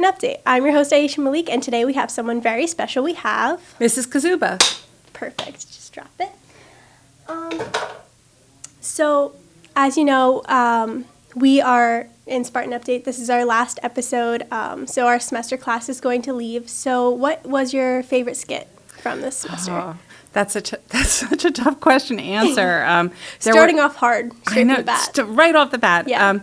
Update. I'm your host, Ayesha Malik, and today we have someone very special. We have... Mrs. Kaszuba. Perfect. Just drop it. So, as you know, we are in Spartan Update. This is our last episode, so our semester class is going to leave. So what was your favorite skit from this semester? Oh, that's such a tough question to answer. Starting off hard, straight from the bat. Right off the bat. Yeah.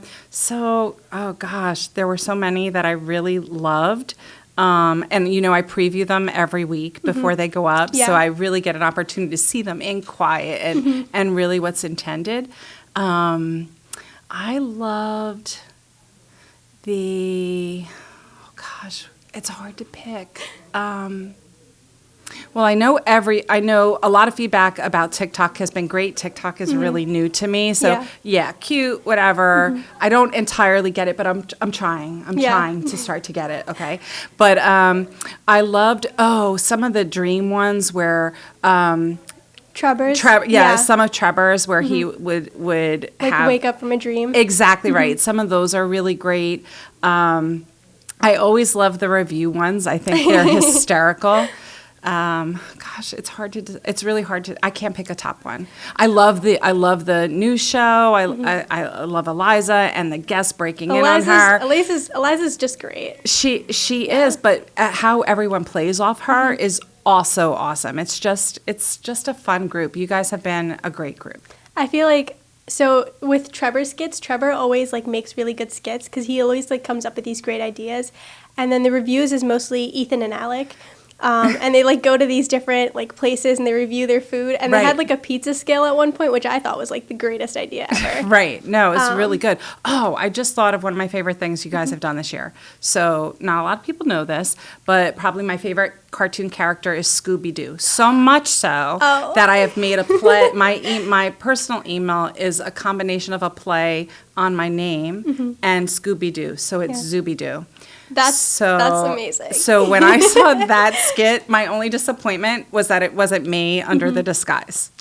Oh gosh, there were so many that I really loved. And, I preview them every week before they go up. Yeah. So I really get an opportunity to see them in quiet and really what's intended. I loved it's hard to pick. Well, I know a lot of feedback about TikTok has been great. TikTok is really new to me. So yeah cute, whatever. I don't entirely get it, but I'm trying. I'm trying to start to get it. Okay. But, I loved, some of the dream ones where, Trevor's? Some of Trevor's where he would have... wake up from a dream? Exactly right. Some of those are really great. I always love the review ones. I think they're hysterical. It's really hard to, I can't pick a top one. I love the news show. I love Eliza and the guests breaking in on her. Eliza's just great. She is, but how everyone plays off her is also awesome. It's just a fun group. You guys have been a great group. I feel like, so with Trevor's skits, Trevor always makes really good skits because he always comes up with these great ideas. And then the reviews is mostly Ethan and Alec. And they go to these different places and they review their food. And they had a pizza scale at one point, which I thought was the greatest idea ever. Right. No, it's really good. Oh, I just thought of one of my favorite things you guys have done this year. So not a lot of people know this, but probably my favorite cartoon character is Scooby-Doo. So much so that I have made a play. My personal email is a combination of a play on my name and Scooby-Doo. So it's Zooby-Doo. That's amazing. So when I saw that skit, my only disappointment was that it wasn't me under the disguise.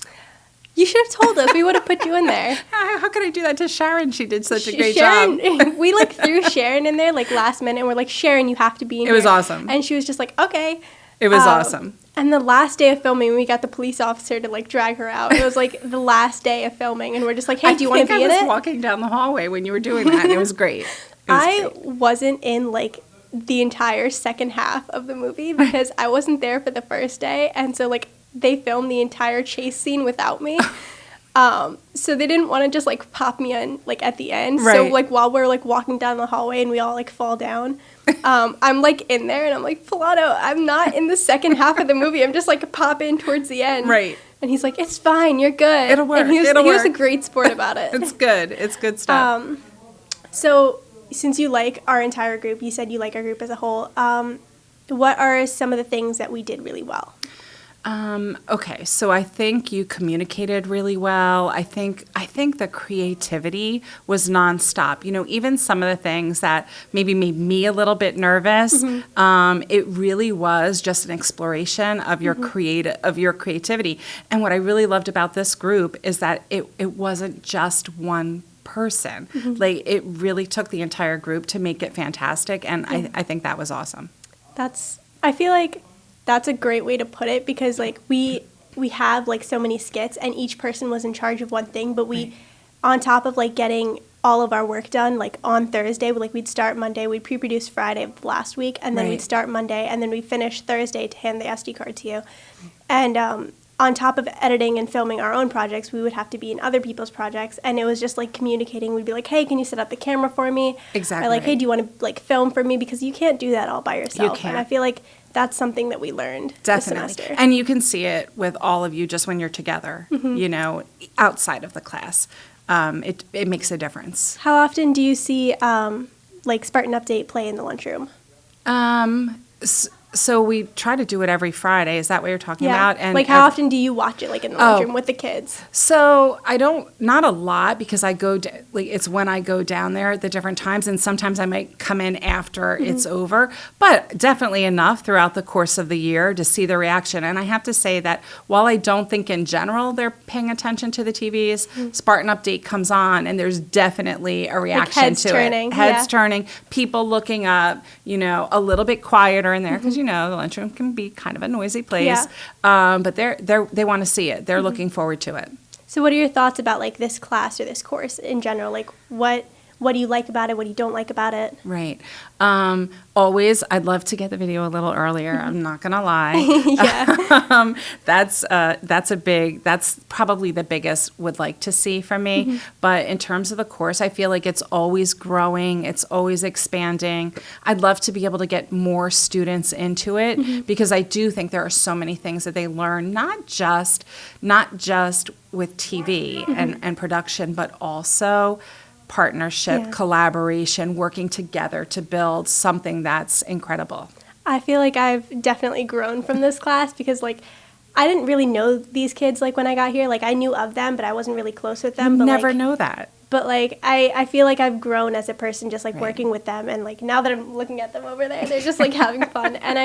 You should have told us. We would have put you in there. How could I do that to Sharon? She did such a great job. We threw Sharon in there last minute, and we're like, Sharon, you have to be in here. It was awesome. And she was just like, okay. It was awesome. And the last day of filming, we got the police officer to drag her out. It was the last day of filming, and we're just like, hey, do you want to be in it? I was walking down the hallway when you were doing that, and it was great. I wasn't in the entire second half of the movie because I wasn't there for the first day, and so they filmed the entire chase scene without me. So they didn't want to just pop me in at the end. Right. So while we're walking down the hallway and we all fall down, I'm in there and I'm like, Pilato, I'm not in the second half of the movie. I'm just pop in towards the end. Right. And he's like, it's fine, you're good. It'll work. And he was a great sport about it. It's good. It's good stuff. So since you like our entire group, you said you like our group as a whole, what are some of the things that we did really well? Okay, so I think you communicated really well. I think the creativity was nonstop. Even some of the things that maybe made me a little bit nervous, it really was just an exploration of your creativity. And what I really loved about this group is that it wasn't just one person. It really took the entire group to make it fantastic, and I think that was awesome. I feel like that's a great way to put it because we have so many skits and each person was in charge of one thing, but we on top of getting all of our work done on Thursday, we'd start Monday, we'd pre-produce Friday of the last week, and then we'd start Monday, and then we'd finish Thursday to hand the SD card to you. And on top of editing and filming our own projects, we would have to be in other people's projects, and it was just communicating. We'd be like, hey, can you set up the camera for me? Exactly. Or hey, do you want to film for me? Because you can't do that all by yourself. You can't. And I feel like that's something that we learned this semester. And you can see it with all of you just when you're together, outside of the class. It makes a difference. How often do you see Spartan Update play in the lunchroom? So we try to do it every Friday. Is that what you're talking about? And like, how often do you watch it, like in the lunchroom with the kids? So I don't, not a lot, because I go, it's when I go down there at the different times, and sometimes I might come in after it's over, but definitely enough throughout the course of the year to see the reaction. And I have to say that while I don't think in general they're paying attention to the TVs, Spartan Update comes on, and there's definitely a reaction heads to turning, it. Heads turning, people looking up, a little bit quieter in there, because the lunchroom can be kind of a noisy place, but they want to see it. They're looking forward to it. So what are your thoughts about like this class or this course in general? Like what do you like about it? What do you don't like about it? Right. Always, I'd love to get the video a little earlier. I'm not gonna lie. That's probably the biggest would like to see from me. But in terms of the course, I feel like it's always growing. It's always expanding. I'd love to be able to get more students into it, because I do think there are so many things that they learn, not just with TV and production, but also partnership, collaboration, working together to build something that's incredible. I feel like I've definitely grown from this class, because like I didn't really know these kids like when I got here. Like I knew of them, but I wasn't really close with them. You never know that. But like I feel like I've grown as a person just like working with them, and like now that I'm looking at them over there, they're just like having fun. And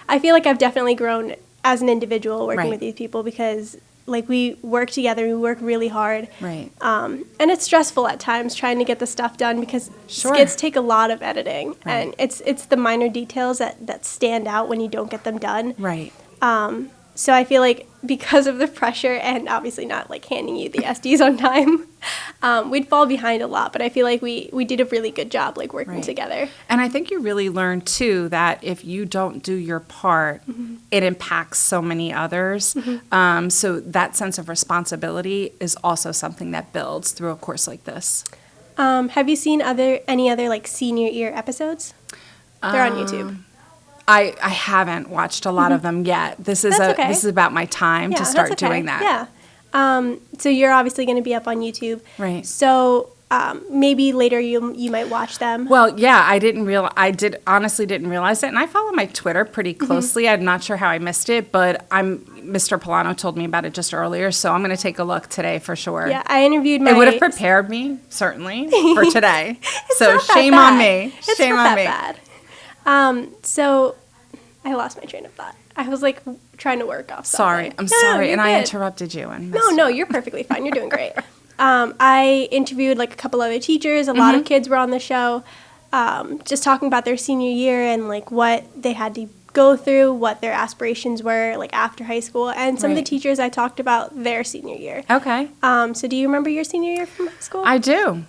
I feel like I've definitely grown as an individual working with these people, because like we work together, we work really hard. Right. And it's stressful at times trying to get the stuff done, because skits take a lot of editing, and it's the minor details that stand out when you don't get them done. Right. So I feel like because of the pressure and obviously not like handing you the SDs on time, we'd fall behind a lot. But I feel like we did a really good job like working together. And I think you really learn too that if you don't do your part, it impacts so many others. So that sense of responsibility is also something that builds through a course like this. Have you seen any other like senior year episodes? They're on YouTube. I haven't watched a lot of them yet. This is this is about my time to start doing that. Yeah. So you're obviously going to be up on YouTube. Right. So maybe later you might watch them. Well, yeah, I honestly didn't realize it, and I follow my Twitter pretty closely. I'm not sure how I missed it, but Mr. Polano told me about it just earlier, so I'm going to take a look today for sure. Yeah, I interviewed my... It would have prepared me, certainly, for today. So shame on me. Shame on me. Bad. So I lost my train of thought. I was like trying to work off something. I'm sorry, and I interrupted you. No, you're perfectly fine. You're doing great. I interviewed like a couple other teachers. A lot of kids were on the show, just talking about their senior year and like what they had to go through, what their aspirations were like after high school, and some of the teachers I talked about their senior year. Okay. So do you remember your senior year from high school? I do.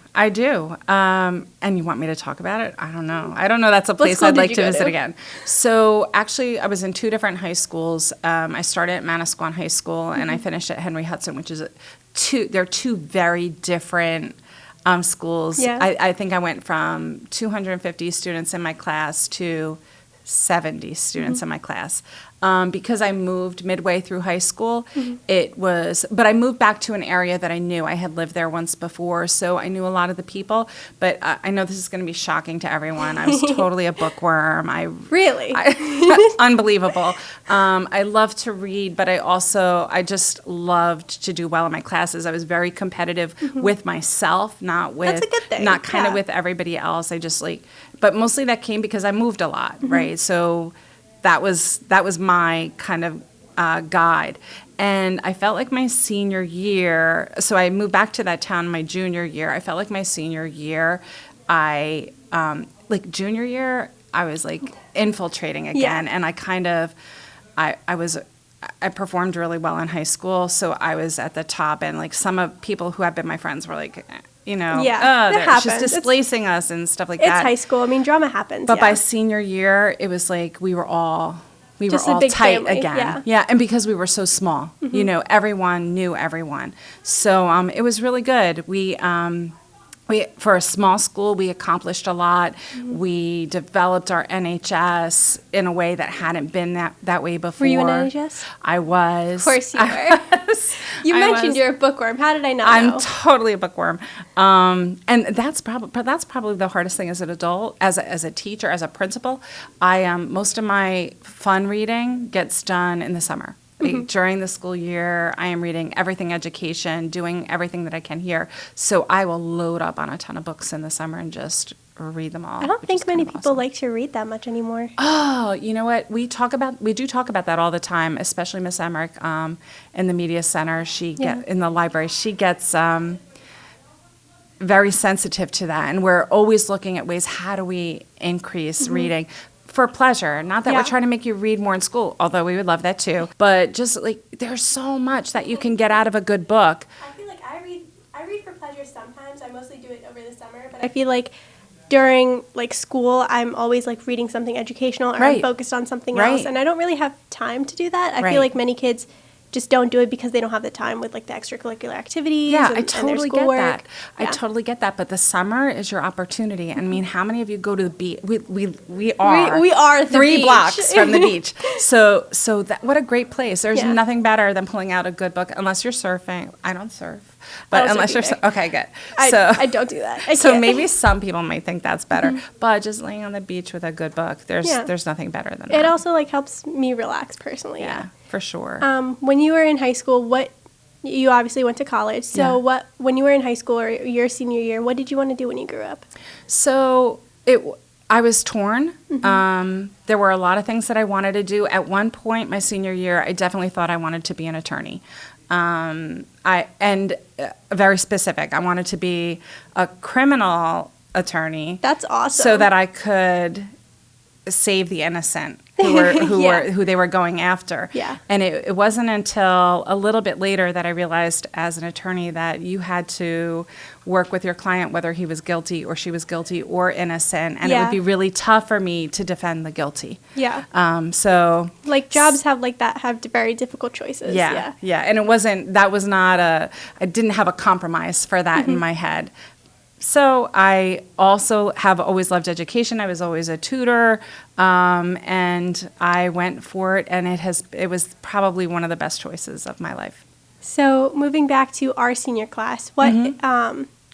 And you want me to talk about it? I don't know. That's a place I'd like to visit again. So actually, I was in two different high schools. I started at Manasquan High School, and I finished at Henry Hudson, which is they're two very different schools. Yeah. I think I went from 250 students in my class to 70 students in my class. Because I moved midway through high school, but I moved back to an area that I knew. I had lived there once before, so I knew a lot of the people, but I know this is going to be shocking to everyone. I was totally a bookworm. Really? Unbelievable. I loved to read, but I just loved to do well in my classes. I was very competitive with myself, not with, That's a good thing. not kind of with everybody else. But mostly that came because I moved a lot, right? So that was my kind of guide. And I felt like my senior year, so I moved back to that town my junior year. I felt like my senior year, junior year, I was like infiltrating again. And I kind of, I performed really well in high school. So I was at the top, and like some of people who have been my friends were like, she's displacing us and stuff like that. It's high school. I mean, drama happens. But by senior year, it was like we were all tight family, again. Yeah, and because we were so small, everyone knew everyone. So it was really good. for a small school, we accomplished a lot. We developed our NHS in a way that hadn't been that way before. Were you in NHS? I was. Of course you were. You mentioned you're a bookworm. How did I not know? I'm totally a bookworm. And that's probably the hardest thing as an adult, as a teacher, as a principal. Most of my fun reading gets done in the summer. During the school year, I am reading everything education, doing everything that I can here. So I will load up on a ton of books in the summer and just read them all. I don't think many people like to read that much anymore. Oh, you know what? We do talk about that all the time, especially Miss Emmerich in the media center. In the library, she gets very sensitive to that, and we're always looking at ways, how do we increase reading for pleasure? Not that we're trying to make you read more in school, although we would love that too, but just like there's so much that you can get out of a good book. I feel like I read for pleasure sometimes. I mostly do it over the summer, but I feel like during like school, I'm always like reading something educational, or I'm focused on something else, and I don't really have time to do that. I feel like many kids just don't do it because they don't have the time with like the extracurricular activities. Yeah, I totally get that. I totally get that. But the summer is your opportunity. I mean, how many of you go to the beach? We are the 3 beach. blocks from the beach. So that, what a great place. There's nothing better than pulling out a good book, unless you're surfing. I don't surf. But unless you're okay, good. I don't do that. So maybe some people might think that's better, but just laying on the beach with a good book, there's nothing better than that. It also like helps me relax personally. Yeah, for sure. When you were in high school, you obviously went to college. So when you were in high school or your senior year, what did you want to do when you grew up? So I was torn. There were a lot of things that I wanted to do. At one point, my senior year, I definitely thought I wanted to be an attorney. Very specific. I wanted to be a criminal attorney. That's awesome. So that I could save the innocent who they were going after. Yeah. And it wasn't until a little bit later that I realized as an attorney that you had to work with your client whether he was guilty or she was guilty or innocent, and it would be really tough for me to defend the guilty. Yeah. So like jobs have very difficult choices. Yeah. And I didn't have a compromise for that in my head. So I also have always loved education. I was always a tutor, and I went for it, and it was probably one of the best choices of my life. So moving back to our senior class,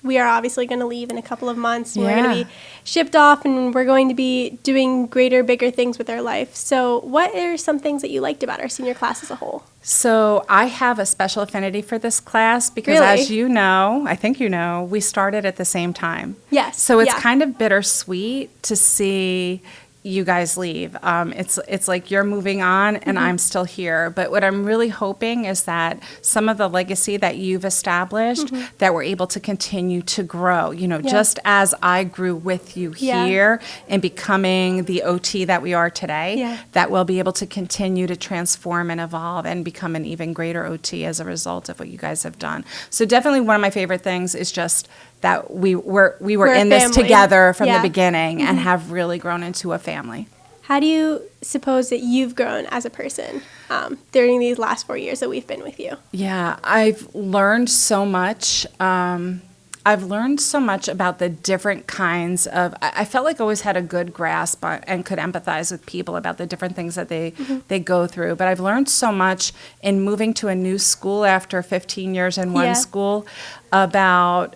we are obviously going to leave in a couple of months. And we're going to be shipped off, and we're going to be doing greater, bigger things with our life. So what are some things that you liked about our senior class as a whole? So I have a special affinity for this class because, as you know, I think you know, we started at the same time. Yes. So it's kind of bittersweet to see you guys leave. It's like you're moving on and I'm still here. But what I'm really hoping is that some of the legacy that you've established, that we're able to continue to grow. You know, just as I grew with you here in becoming the OT that we are today, that we'll be able to continue to transform and evolve and become an even greater OT as a result of what you guys have done. So definitely one of my favorite things is just that we were in this together from the beginning and have really grown into a family. How do you suppose that you've grown as a person during these last 4 years that we've been with you? Yeah, I've learned so much. I've learned so much about the different kinds of, I felt like I always had a good grasp on, and could empathize with people about the different things that they go through. But I've learned so much in moving to a new school after 15 years in one school about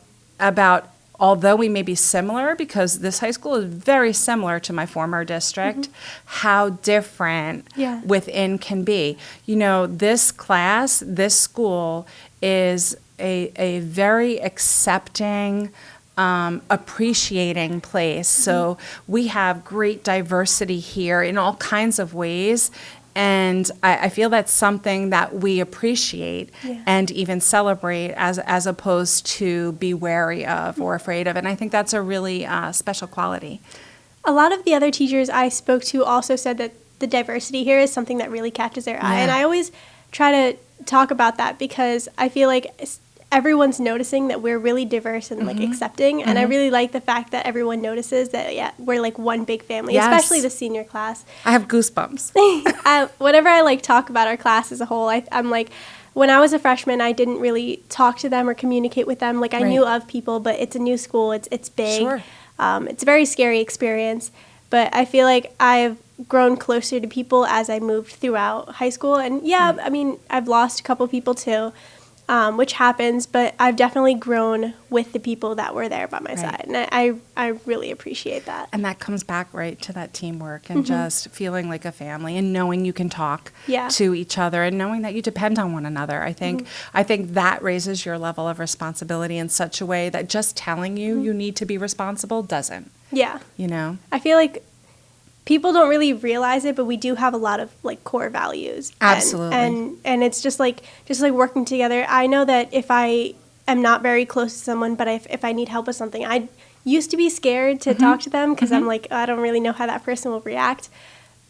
although we may be similar, because this high school is very similar to my former district, how different within can be. You know, this class, this school is a very accepting, appreciating place. So we have great diversity here in all kinds of ways. And I feel that's something that we appreciate and even celebrate as opposed to be wary of or afraid of. And I think that's a really special quality. A lot of the other teachers I spoke to also said that the diversity here is something that really catches their eye. And I always try to talk about that because I feel like everyone's noticing that we're really diverse and like accepting, and I really like the fact that everyone notices that we're like one big family, especially the senior class. I have goosebumps. Whenever I like talk about our class as a whole, I'm like, when I was a freshman, I didn't really talk to them or communicate with them. Like I knew of people, but it's a new school. It's big. Sure. It's a very scary experience. But I feel like I've grown closer to people as I moved throughout high school. And I mean, I've lost a couple people too, which happens. But I've definitely grown with the people that were there by my side. And I really appreciate that. And that comes back right to that teamwork and just feeling like a family and knowing you can talk to each other and knowing that you depend on one another. I think that raises your level of responsibility in such a way that just telling you you need to be responsible doesn't. Yeah. You know? I feel like people don't really realize it, but we do have a lot of like core values. Absolutely. And it's just like working together. I know that if I am not very close to someone, but if I need help with something, I used to be scared to talk to them because I'm like, I don't really know how that person will react.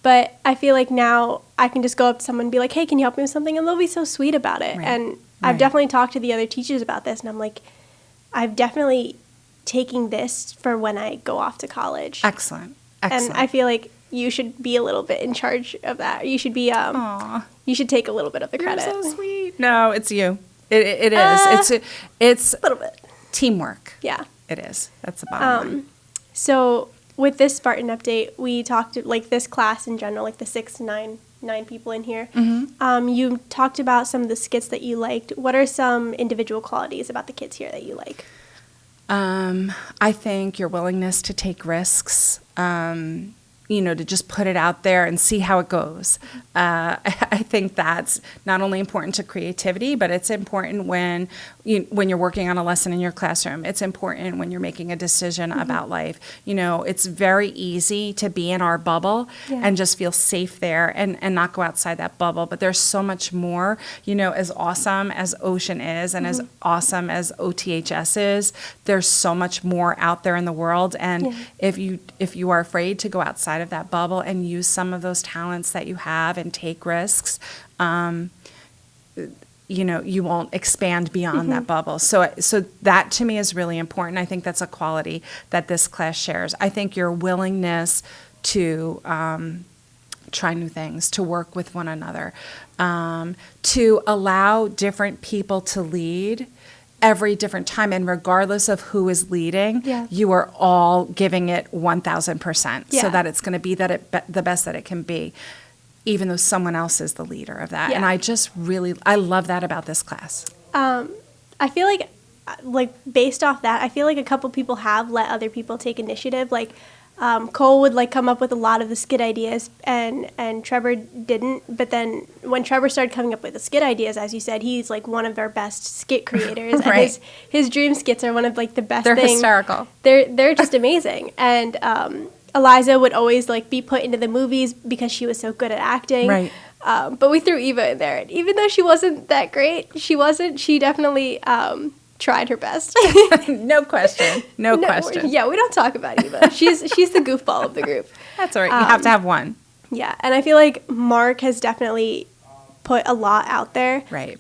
But I feel like now I can just go up to someone and be like, hey, can you help me with something? And they'll be so sweet about it. And I've definitely talked to the other teachers about this, and I'm like, I've definitely taking this for when I go off to college. Excellent. And I feel like you should be a little bit in charge of that. You should be, you should take a little bit of the credit. You're so sweet. No, it's you. It is. It's a little bit. Teamwork. Yeah. It is. That's the bottom line. So with this Spartan update, we talked like this class in general, like the 6 to 9 people in here. You talked about some of the skits that you liked. What are some individual qualities about the kids here that you like? I think your willingness to take risks, to just put it out there and see how it goes. I think that's not only important to creativity, but it's important when you're working on a lesson in your classroom. It's important when you're making a decision about life. It's very easy to be in our bubble and just feel safe there and not go outside that bubble. But there's so much more, as awesome as Ocean is and as awesome as OTHS is, there's so much more out there in the world. And if you are afraid to go outside of that bubble and use some of those talents that you have and take risks, you won't expand beyond that bubble. So that to me is really important. I think that's a quality that this class shares. I think your willingness to try new things, to work with one another, to allow different people to lead every different time, and regardless of who is leading, you are all giving it 1,000%, so that it's going to be the best that it can be, even though someone else is the leader of that. And I love that about this class. I feel like based off that, I feel like a couple people have let other people take initiative. Like Cole would come up with a lot of the skit ideas, and Trevor didn't. But then when Trevor started coming up with the skit ideas, as you said, he's one of our best skit creators. And his dream skits are one of the best They're things. Hysterical. They're just amazing. And Eliza would always be put into the movies because she was so good at acting. Right. But we threw Eva in there, and even though she wasn't that great, she definitely tried her best. No question. No question. Yeah, we don't talk about Eva. She's the goofball of the group. That's all right. You have to have one. Yeah, and I feel like Mark has definitely put a lot out there. Right.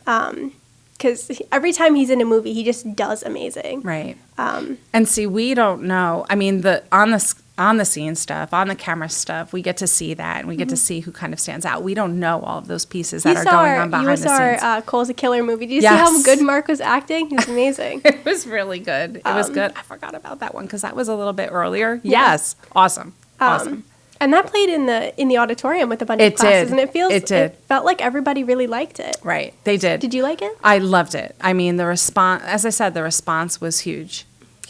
Because every time he's in a movie, he just does amazing. Right. And see, we don't know. I mean, on the scene stuff, on the camera stuff, we get to see that, and we get to see who kind of stands out. We don't know all of those pieces that are going on behind the scenes. You saw Cole's a Killer movie. Did you see how good Mark was acting? He was amazing. It was really good. It was good. I forgot about that one because that was a little bit earlier. Yes. Awesome. Awesome. And that played in the auditorium with a bunch of classes, and it felt like everybody really liked it. Right. They did. Did you like it? I loved it. I mean, the response, as I said, the response was huge.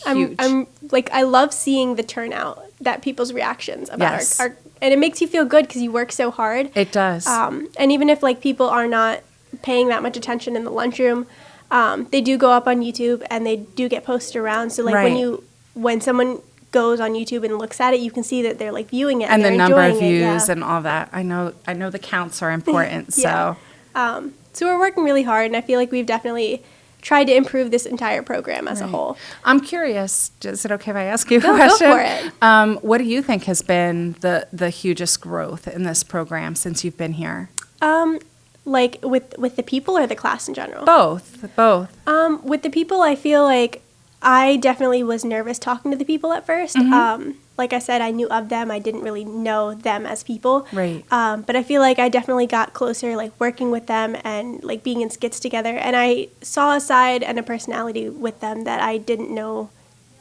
Huge. I love seeing the turnout, that people's reactions about our and it makes you feel good because you work so hard. It does. And even if people are not paying that much attention in the lunchroom, they do go up on YouTube and they do get posted around. So when someone goes on YouTube and looks at it, you can see that they're viewing it and the number of views it, and all that. I know the counts are important. So we're working really hard, and I feel like we've definitely tried to improve this entire program as a whole. I'm curious, is it okay if I ask you a question? Go for it. What do you think has been the hugest growth in this program since you've been here? With the people or the class in general? Both. With the people, I feel like I definitely was nervous talking to the people at first. like I said, I knew of them. I didn't really know them as people. Right. But I feel like I definitely got closer, like working with them and like being in skits together. And I saw a side and a personality with them that I didn't know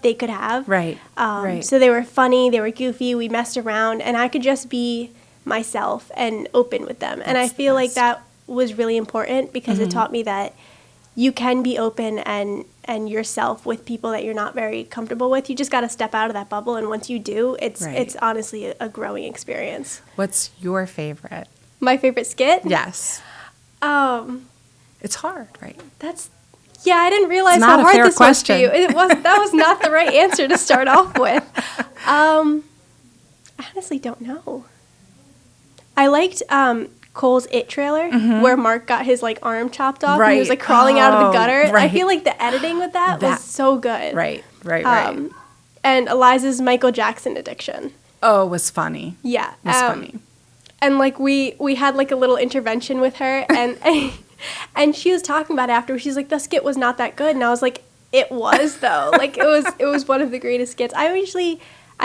they could have. Right. Right. So they were funny, they were goofy, we messed around, and I could just be myself and open with them. And I That's the feel like best. that was really important because it taught me that you can be open and yourself with people that you're not very comfortable with. You just got to step out of that bubble, and once you do, it's honestly a growing experience. What's your favorite? My favorite skit? Yes. It's hard, right? I didn't realize It's how not a hard fair this question. was for you. That was not the right answer to start off with. I honestly don't know. I liked Cole's It trailer where Mark got his like arm chopped off and he was like crawling out of the gutter. Right. I feel like the editing with that was so good. Right. And Eliza's Michael Jackson addiction. Oh, it was funny. Yeah. It was funny. And like we had like a little intervention with her and and she was talking about it after. She's like, the skit was not that good. And I was like, it was though. Like it was one of the greatest skits. I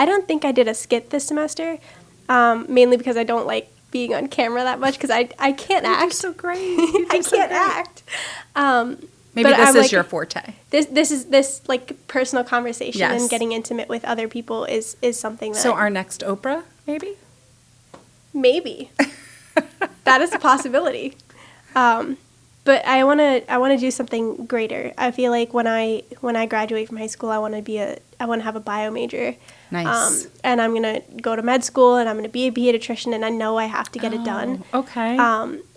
don't think I did a skit this semester, mainly because I don't like being on camera that much because I can't act. You're so great. I can't act. Maybe but this I'm is like, your forte. This like personal conversation Yes. and getting intimate with other people is something that. So our next Oprah, maybe? Maybe. That is a possibility. But I want to do something greater. I feel like when I graduate from high school, I want to have a bio major. Nice. And I'm going to go to med school and I'm going to be a pediatrician and I know I have to get it done. Okay.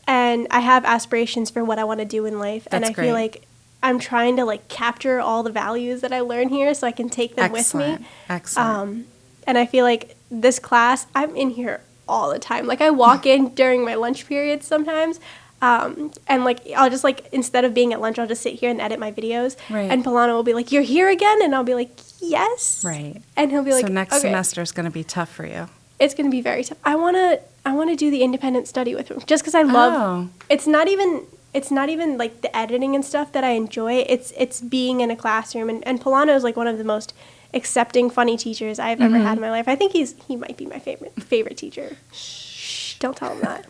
And I have aspirations for what I want to do in life. And I feel like I'm trying to like capture all the values that I learn here so I can take them with me. Excellent. And I feel like this class, I'm in here all the time. Like I walk in during my lunch periods sometimes. And like I'll just like instead of being at lunch, I'll just sit here and edit my videos. Right. And Polano will be like, "You're here again?" And I'll be like, "Yes." Right. And he'll be like, so next "Okay." semester is going to be tough for you. It's going to be very tough. I want to do the independent study with him just because I love. Oh. It's not even like the editing and stuff that I enjoy. It's being in a classroom and Polano is like one of the most accepting, funny teachers I've ever had in my life. I think he might be my favorite teacher. Shh, don't tell him that.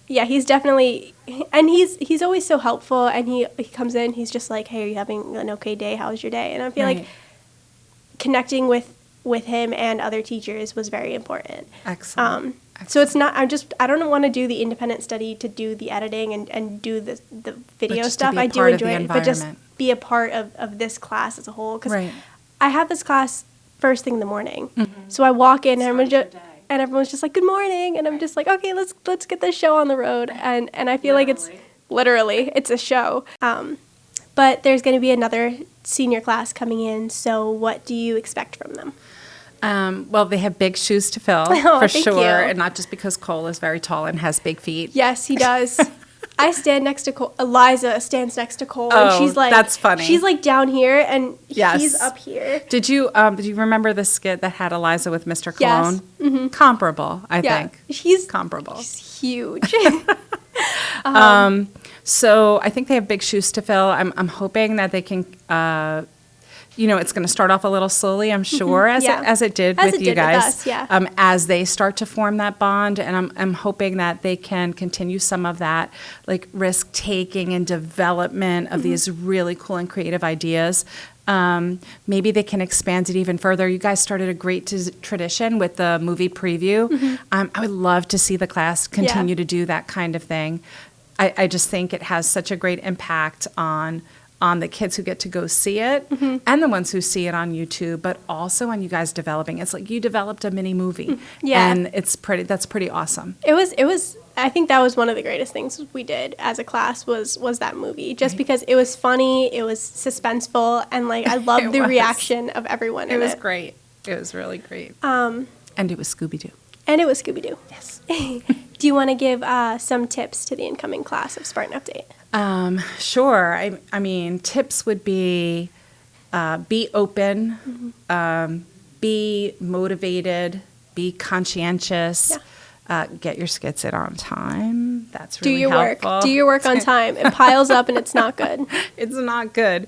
Yeah, he's definitely, and he's always so helpful, and he comes in, he's just like, "Hey, are you having an okay day? How was your day?" And I feel like connecting with him and other teachers was very important. Excellent. So it's not, I don't want to do the independent study to do the editing and do the video just stuff. to be a I do part of enjoy the it, but just environment. be a part of this class as a whole. Because Right. I have this class first thing in the morning. So I walk in and everyone's just like, "Good morning." And I'm just like, "Okay, let's get this show on the road." And I feel like it's a show. But there's going to be another senior class coming in. So what do you expect from them? Well, they have big shoes to fill, Oh, for thank sure. you. And not just because Cole is very tall and has big feet. Yes, he does. I stand next to Cole. Eliza stands next to Cole, and Oh, she's like, that's funny. She's like down here, and Yes. he's up here. Did you remember the skit that had Eliza with Mr. Yes. Cologne? Comparable, I think. He's Comparable. He's huge. So I think they have big shoes to fill. I'm hoping that they can, it's going to start off a little slowly, I'm sure, as it did As with it you did with guys. us, yeah. As they start to form that bond, and I'm hoping that they can continue some of that, like risk taking and development of these really cool and creative ideas. Maybe they can expand it even further. You guys started a great tradition with the movie preview. I would love to see the class continue to do that kind of thing. I just think it has such a great impact on the kids who get to go see it and the ones who see it on YouTube, but also on you guys developing. It's like you developed a mini movie. Yeah. And that's pretty awesome. It was. I think that was one of the greatest things we did as a class was that movie. Just because it was funny, it was suspenseful, and like I loved the reaction of everyone. It was great. It was really great. And it was Scooby-Doo. And it was Scooby-Doo. Yes. Do you want to give some tips to the incoming class of Spartan Update? Sure. I mean, tips would be open, be motivated, be conscientious, get your skits in on time. That's really helpful. Do your work on time. It piles up and it's not good. It's not good.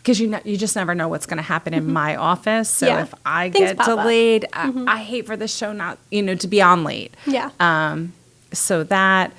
because you just never know what's going to happen in my office. So Yeah. if I Things get pop up. delayed, I hate for the show not, to be on late. Yeah. So that,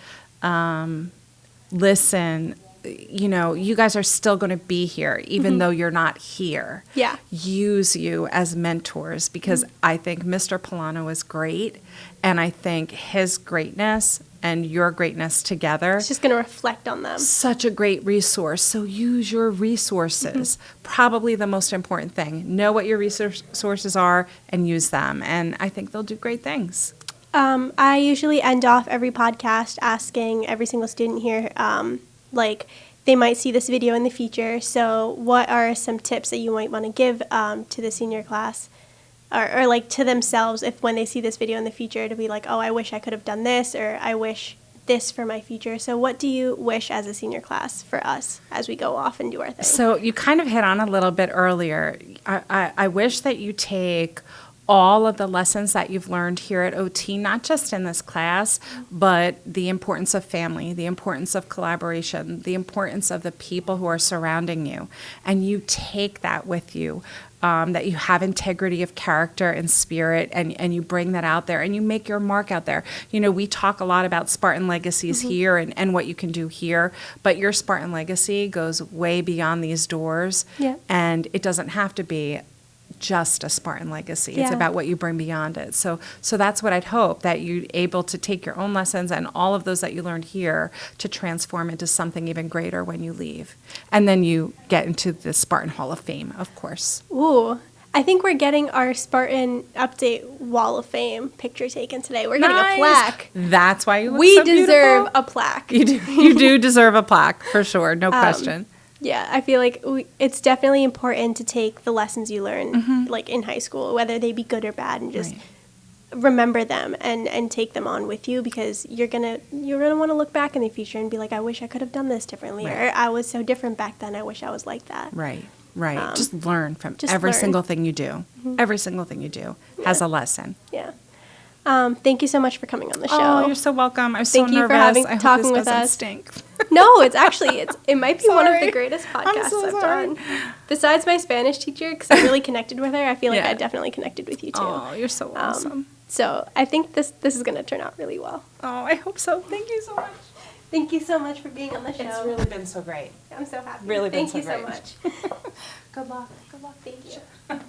listen, you guys are still going to be here, even though you're not here. Yeah. Use you as mentors, because I think Mr. Polano is great, and I think his greatness and your greatness together, It's just going to reflect on them. such a great resource. So use your resources. Probably the most important thing. Know what your resources are and use them. And I think they'll do great things. I usually end off every podcast asking every single student here, they might see this video in the future. So what are some tips that you might want to give to the senior class, or like to themselves, if when they see this video in the future, to be like, oh, I wish I could have done this, or I wish this for my future. So what do you wish as a senior class for us as we go off and do our thing? So you kind of hit on a little bit earlier. I wish that you take all of the lessons that you've learned here at OT, not just in this class, but the importance of family, the importance of collaboration, the importance of the people who are surrounding you, and you take that with you, that you have integrity of character and spirit, and you bring that out there, and you make your mark out there. We talk a lot about Spartan legacies here and what you can do here, but your Spartan legacy goes way beyond these doors, and it doesn't have to be just a Spartan legacy. It's about what you bring beyond it. So that's what I'd hope, that you're able to take your own lessons and all of those that you learned here to transform into something even greater when you leave. And then you get into the Spartan Hall of Fame, of course. Ooh, I think we're getting our Spartan Update Wall of Fame picture taken today. We're getting a plaque. That's why you look We so deserve beautiful. a plaque. You do deserve a plaque, for sure, no question. Yeah, I feel like it's definitely important to take the lessons you learn, like in high school, whether they be good or bad, and just remember them and take them on with you, because you're gonna want to look back in the future and be like, I wish I could have done this differently, or I was so different back then. I wish I was like that. Right. Just learn from just every learn. single thing you do. Every single thing you do has a lesson. Yeah. Thank you so much for coming on the show. Oh, you're so welcome. I'm so Thank you for nervous. talking I hope this with doesn't us. stink. No, it might be one of the Sorry. greatest podcasts I'm so I've sorry. done. Besides my Spanish teacher, because I really connected with her, I feel like Yeah. I definitely connected with you too. Oh, you're so awesome. So I think this is going to turn out really well. Oh, I hope so. Thank you so much. Thank you so much for being on the show. It's really been so great. I'm so happy. Really been Thank so you so great. much. Good luck. Thank you.